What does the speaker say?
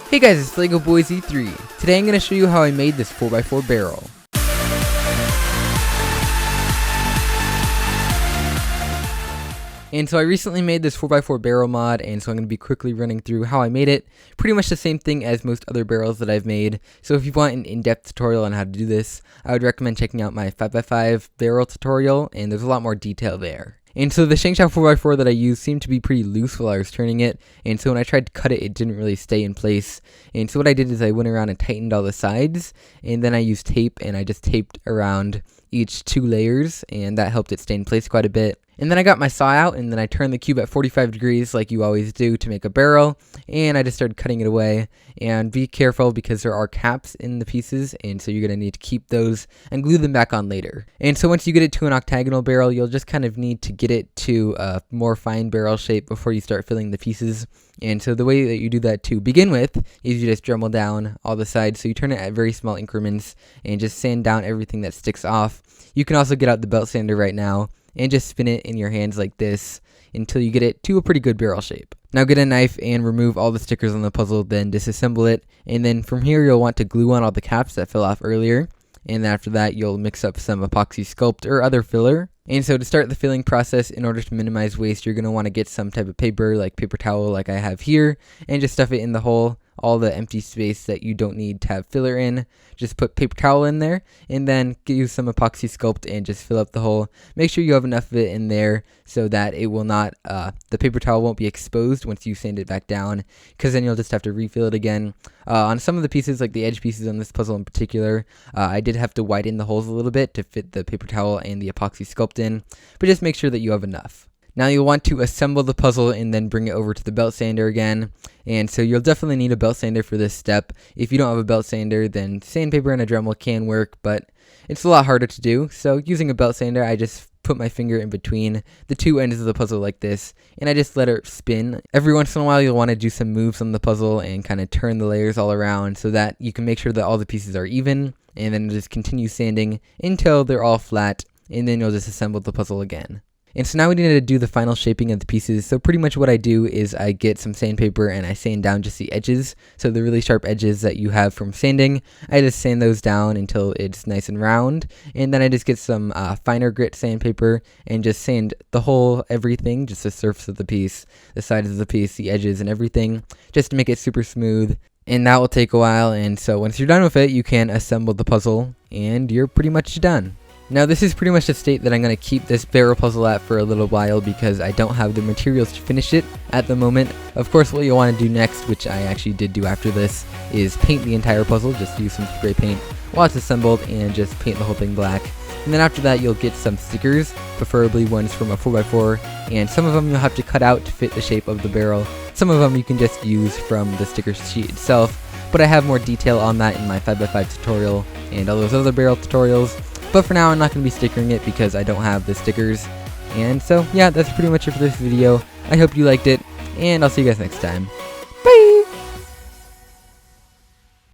Hey guys, it's LEGO Boys E3. Today I'm going to show you how I made this 4x4 barrel. And so I recently made this 4x4 barrel mod, and so I'm going to be quickly running through how I made it. Pretty much the same thing as most other barrels that I've made. So if you want an in-depth tutorial on how to do this, I would recommend checking out my 5x5 barrel tutorial, and there's a lot more detail there. And so the Shengshou 4x4 that I used seemed to be pretty loose while I was turning it, and so when I tried to cut it, it didn't really stay in place. And so what I did is I went around and tightened all the sides, and then I used tape, and I just taped around each 2 layers, and that helped it stay in place quite a bit. And then I got my saw out, and then I turned the cube at 45 degrees like you always do to make a barrel, and I just started cutting it away. And be careful because there are caps in the pieces, and so you're going to need to keep those and glue them back on later. And so once you get it to an octagonal barrel, you'll just kind of need to get it to a more fine barrel shape before you start filling the pieces. And so the way that you do that to begin with is you just Dremel down all the sides, so you turn it at very small increments and just sand down everything that sticks off. You can also get out the belt sander right now and just spin it in your hands like this until you get it to a pretty good barrel shape. Now get a knife and remove all the stickers on the puzzle, then disassemble it, and then from here you'll want to glue on all the caps that fell off earlier, and then after that you'll mix up some epoxy sculpt or other filler. And so to start the filling process, in order to minimize waste, you're going to want to get some type of paper, like paper towel like I have here, and just stuff it in the hole, all the empty space that you don't need to have filler in. Just put paper towel in there, and then use some epoxy sculpt and just fill up the hole. Make sure you have enough of it in there so that it will not, the paper towel won't be exposed once you sand it back down, because then you'll just have to refill it again. On some of the pieces, like the edge pieces on this puzzle in particular, I did have to widen the holes a little bit to fit the paper towel and the epoxy sculpt in, but just make sure that you have enough. Now you'll want to assemble the puzzle and then bring it over to the belt sander again. And so you'll definitely need a belt sander for this step. If you don't have a belt sander, then sandpaper and a Dremel can work, but it's a lot harder to do. So using a belt sander, I just put my finger in between the 2 ends of the puzzle like this, and I just let it spin. Every once in a while you'll want to do some moves on the puzzle and kind of turn the layers all around so that you can make sure that all the pieces are even, and then just continue sanding until they're all flat, and then you'll just assemble the puzzle again. And so now we need to do the final shaping of the pieces. So pretty much what I do is I get some sandpaper and I sand down just the edges. So the really sharp edges that you have from sanding, I just sand those down until it's nice and round. And then I just get some finer grit sandpaper and just sand the whole everything, just the surface of the piece, the sides of the piece, the edges and everything, just to make it super smooth. And that will take a while. And so once you're done with it, you can assemble the puzzle and you're pretty much done. Now this is pretty much the state that I'm going to keep this barrel puzzle at for a little while because I don't have the materials to finish it at the moment. Of course, what you'll want to do next, which I actually did do after this, is paint the entire puzzle. Just use some spray paint while it's assembled and just paint the whole thing black. And then after that you'll get some stickers, preferably ones from a 4x4, and some of them you'll have to cut out to fit the shape of the barrel. Some of them you can just use from the sticker sheet itself, but I have more detail on that in my 5x5 tutorial and all those other barrel tutorials. But for now, I'm not going to be stickering it because I don't have the stickers. And so, yeah, that's pretty much it for this video. I hope you liked it, and I'll see you guys next time.